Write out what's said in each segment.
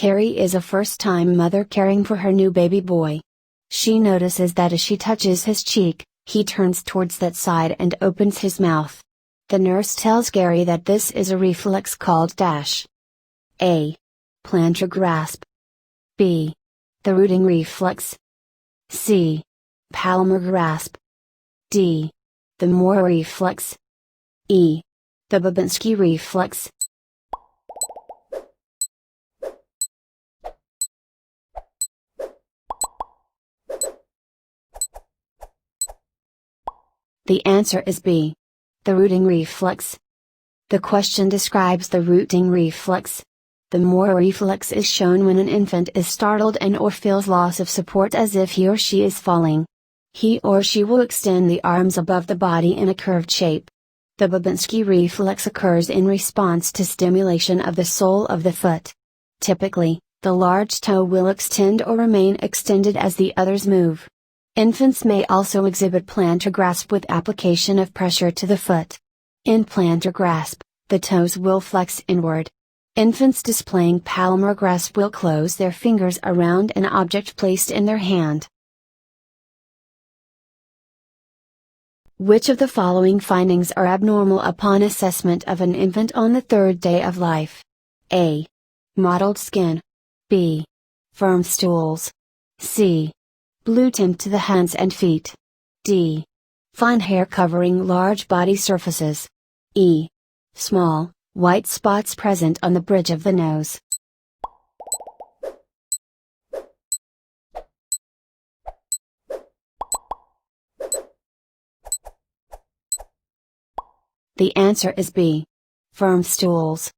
Carrie is a first-time mother caring for her new baby boy. She notices that as she touches his cheek, he turns towards that side and opens his mouth. The nurse tells Gary that this is a reflex called dash. A. Plantar grasp. B. The rooting reflex. C. Palmar grasp. D. The Moore reflex. E. The Babinski reflex. The answer is B. The rooting reflex. The question describes the rooting reflex. The Moore reflex is shown when an infant is startled and or feels loss of support as if he or she is falling. He or she will extend the arms above the body in a curved shape. The Babinski reflex occurs in response to stimulation of the sole of the foot. Typically, the large toe will extend or remain extended as the others move. Infants may also exhibit plantar grasp with application of pressure to the foot. In plantar grasp, the toes will flex inward. Infants displaying palmar grasp will close their fingers around an object placed in their hand. Which of the following findings are abnormal upon assessment of an infant on the third day of life? A. Mottled skin. B. Firm stools. C. Blue tint to the hands and feet. D. Fine hair covering large body surfaces. E. Small, white spots present on the bridge of the nose. The answer is B. Firm stools.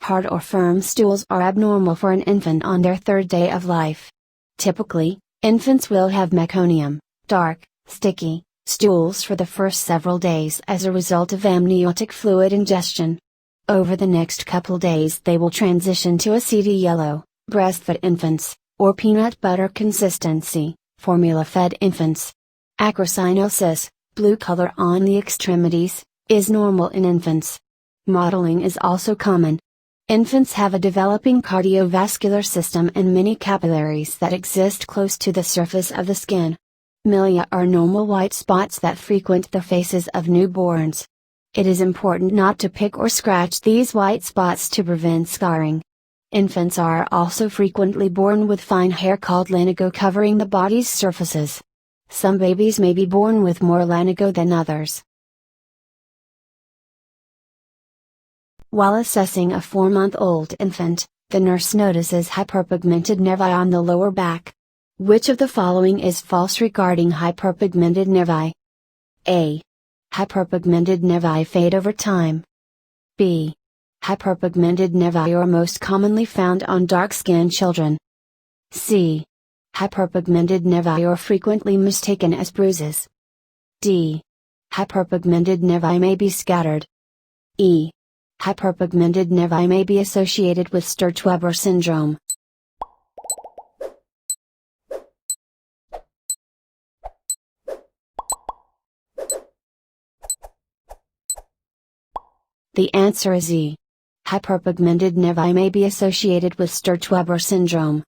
Hard or firm stools are abnormal for an infant on their third day of life. Typically, infants will have meconium, dark, sticky, stools for the first several days as a result of amniotic fluid ingestion. Over the next couple days they will transition to a seedy yellow, breastfed infants, or peanut butter consistency, formula-fed infants. Acrocynosis, blue color on the extremities, is normal in infants. Mottling is also common. Infants have a developing cardiovascular system and many capillaries that exist close to the surface of the skin. Milia are normal white spots that frequent the faces of newborns. It is important not to pick or scratch these white spots to prevent scarring. Infants are also frequently born with fine hair called lanigo covering the body's surfaces. Some babies may be born with more lanigo than others. While assessing a 4-month-old infant, the nurse notices hyperpigmented nevi on the lower back. Which of the following is false regarding hyperpigmented nevi? A. Hyperpigmented nevi fade over time. B. Hyperpigmented nevi are most commonly found on dark-skinned children. C. Hyperpigmented nevi are frequently mistaken as bruises. D. Hyperpigmented nevi may be scattered. E. Hyperpigmented nevi may be associated with Sturge-Weber syndrome. The answer is E. Hyperpigmented nevi may be associated with Sturge-Weber syndrome.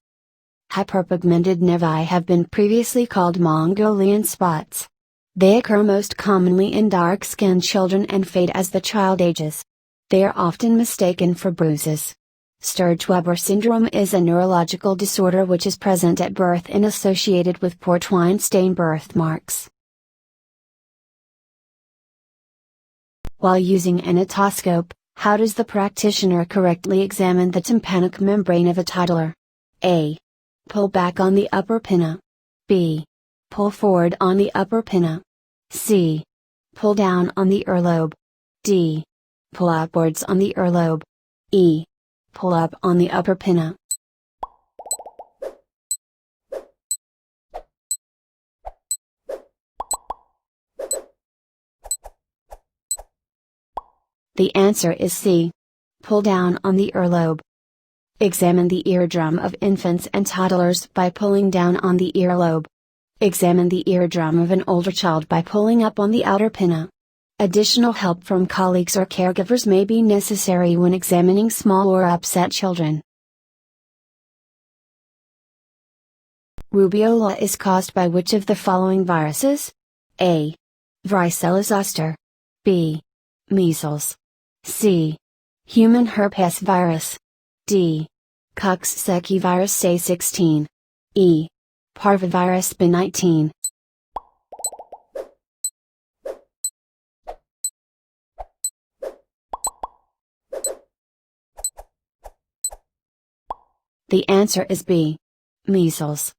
Hyperpigmented nevi have been previously called Mongolian spots. They occur most commonly in dark-skinned children and fade as the child ages. They are often mistaken for bruises. Sturge-Weber syndrome is a neurological disorder which is present at birth and associated with port wine stain birthmarks. While using an otoscope, how does the practitioner correctly examine the tympanic membrane of a toddler? A. Pull back on the upper pinna. B. Pull forward on the upper pinna. C. Pull down on the earlobe. D. Pull upwards on the earlobe. E. Pull up on the upper pinna. The answer is C. Pull down on the earlobe. Examine the eardrum of infants and toddlers by pulling down on the earlobe. Examine the eardrum of an older child by pulling up on the outer pinna. Additional help from colleagues or caregivers may be necessary when examining small or upset children. Rubeola is caused by which of the following viruses? A. Varicella zoster. B. Measles. C. Human herpes virus. D. Coxsackie virus A16. E. Parvovirus B19. The answer is B. Measles.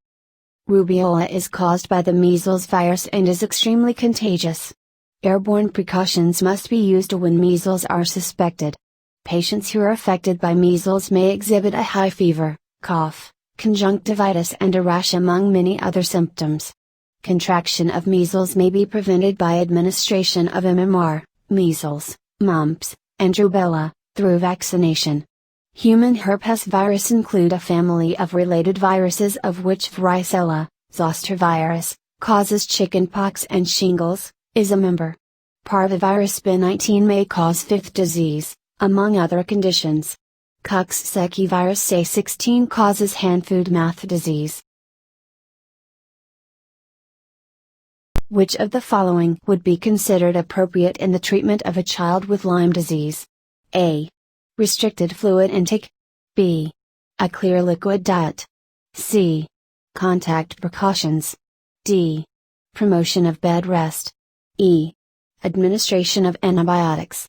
Rubeola is caused by the measles virus and is extremely contagious. Airborne precautions must be used when measles are suspected. Patients who are affected by measles may exhibit a high fever, cough, conjunctivitis and a rash among many other symptoms. Contraction of measles may be prevented by administration of MMR, measles, mumps, and rubella, through vaccination. Human herpes virus include a family of related viruses of which varicella, zoster virus, causes chickenpox and shingles, is a member. Parvovirus B19 may cause fifth disease, among other conditions. Coxsackie virus A16 causes hand-foot-mouth disease. Which of the following would be considered appropriate in the treatment of a child with Lyme disease? A. Restricted fluid intake. B. A clear liquid diet. C. Contact precautions. D. Promotion of bed rest. E. Administration of antibiotics.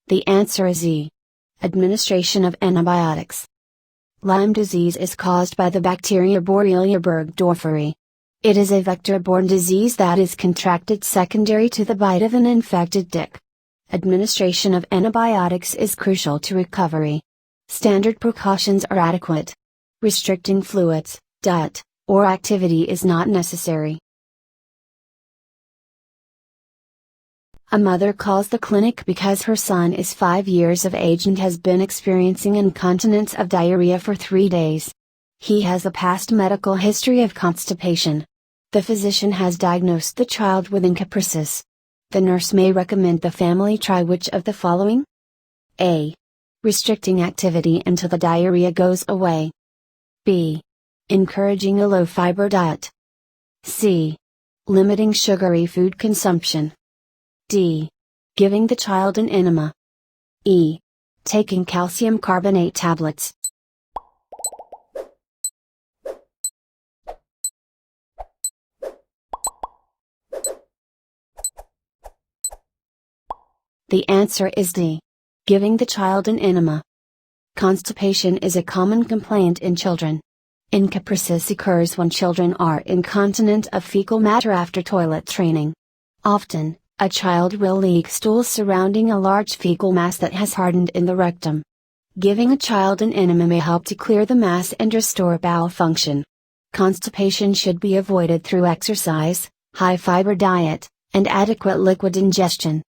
The answer is E. Administration of antibiotics. Lyme disease is caused by the bacteria Borrelia burgdorferi. It is a vector-borne disease that is contracted secondary to the bite of an infected tick. Administration of antibiotics is crucial to recovery. Standard precautions are adequate. Restricting fluids, diet, or activity is not necessary. A mother calls the clinic because her son is 5 years of age and has been experiencing incontinence of diarrhea for 3 days. He has a past medical history of constipation. The physician has diagnosed the child with encephalitis. The nurse may recommend the family try which of the following? A. Restricting activity until the diarrhea goes away. B. Encouraging a low-fiber diet. C. Limiting sugary food consumption. D. Giving the child an enema. E. Taking calcium carbonate tablets. The answer is D. Giving the child an enema. Constipation is a common complaint in children. Encephalitis occurs when children are incontinent of fecal matter after toilet training. Often, a child will leak stool surrounding a large fecal mass that has hardened in the rectum. Giving a child an enema may help to clear the mass and restore bowel function. Constipation should be avoided through exercise, high-fiber diet, and adequate liquid ingestion.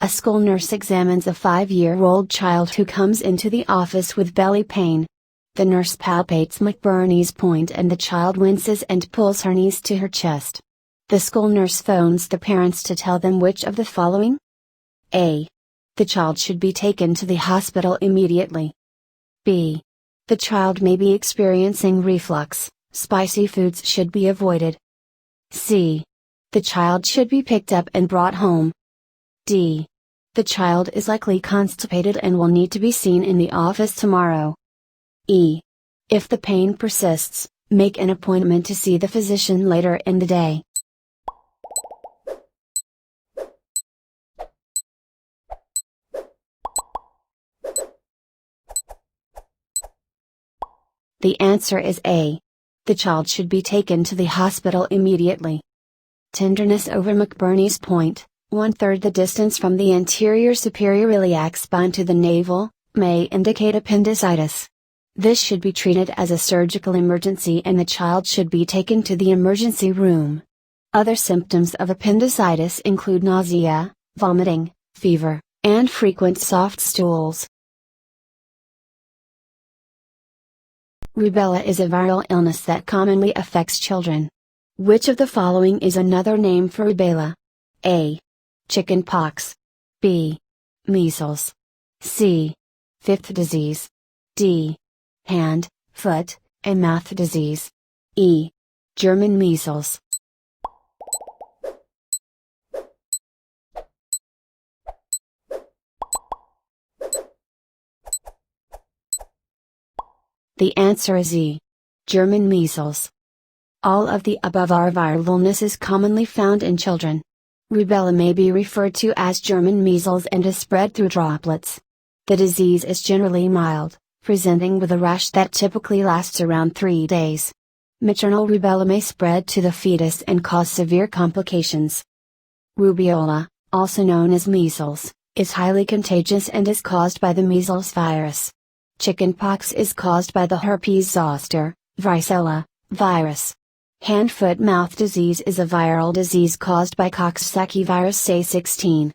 A school nurse examines a 5-year-old child who comes into the office with belly pain. The nurse palpates McBurney's point and the child winces and pulls her knees to her chest. The school nurse phones the parents to tell them which of the following? A. The child should be taken to the hospital immediately. B. The child may be experiencing reflux, spicy foods should be avoided. C. The child should be picked up and brought home. D. The child is likely constipated and will need to be seen in the office tomorrow. E. If the pain persists, make an appointment to see the physician later in the day. The answer is A. The child should be taken to the hospital immediately. Tenderness over McBurney's point, 1/3 the distance from the anterior superior iliac spine to the navel, may indicate appendicitis. This should be treated as a surgical emergency and the child should be taken to the emergency room. Other symptoms of appendicitis include nausea, vomiting, fever, and frequent soft stools. Rubella is a viral illness that commonly affects children. Which of the following is another name for rubella? A. Chicken pox. B. Measles. C. Fifth disease. D. Hand, foot, and mouth disease. E. German measles. The answer is E. German measles. All of the above are viral illnesses commonly found in children. Rubella may be referred to as German measles and is spread through droplets. The disease is generally mild, presenting with a rash that typically lasts around 3 days. Maternal rubella may spread to the fetus and cause severe complications. Rubeola, also known as measles, is highly contagious and is caused by the measles virus. Chickenpox is caused by the herpes zoster, varicella, virus. Hand-foot-mouth disease is a viral disease caused by Coxsackie virus A16.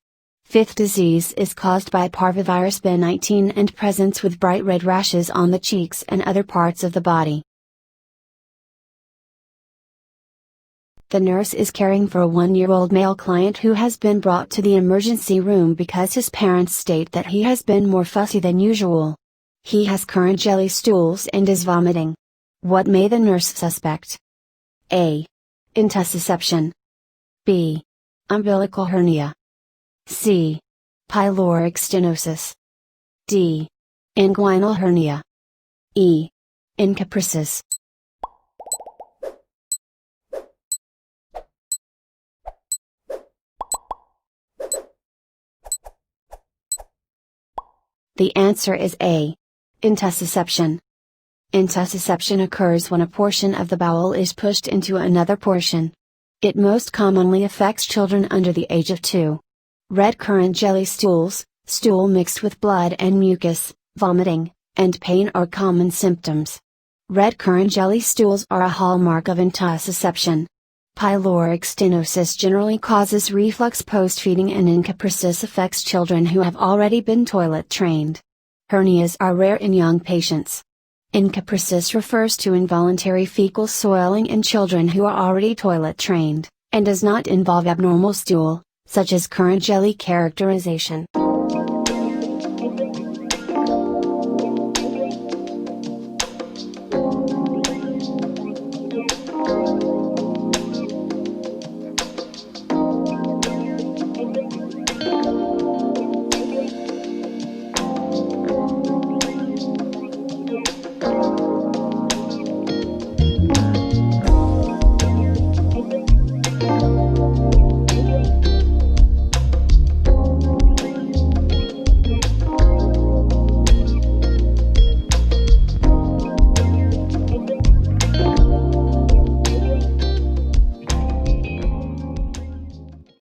Fifth disease is caused by parvovirus B19 and presents with bright red rashes on the cheeks and other parts of the body. The nurse is caring for a 1-year-old male client who has been brought to the emergency room because his parents state that he has been more fussy than usual. He has currant jelly stools and is vomiting. What may the nurse suspect? A. Intussusception. B. Umbilical hernia. C. Pyloric stenosis. D. Inguinal hernia. E. Encopresis. The answer is A. Intussusception. Intussusception occurs when a portion of the bowel is pushed into another portion. It most commonly affects children under the age of 2. Red currant jelly stools, stool mixed with blood and mucus, vomiting, and pain are common symptoms. Red currant jelly stools are a hallmark of intussusception. Pyloric stenosis generally causes reflux post-feeding, and encopresis affects children who have already been toilet trained. Hernias are rare in young patients. Encopresis refers to involuntary fecal swelling in children who are already toilet trained, and does not involve abnormal stool, such as currant jelly characterization.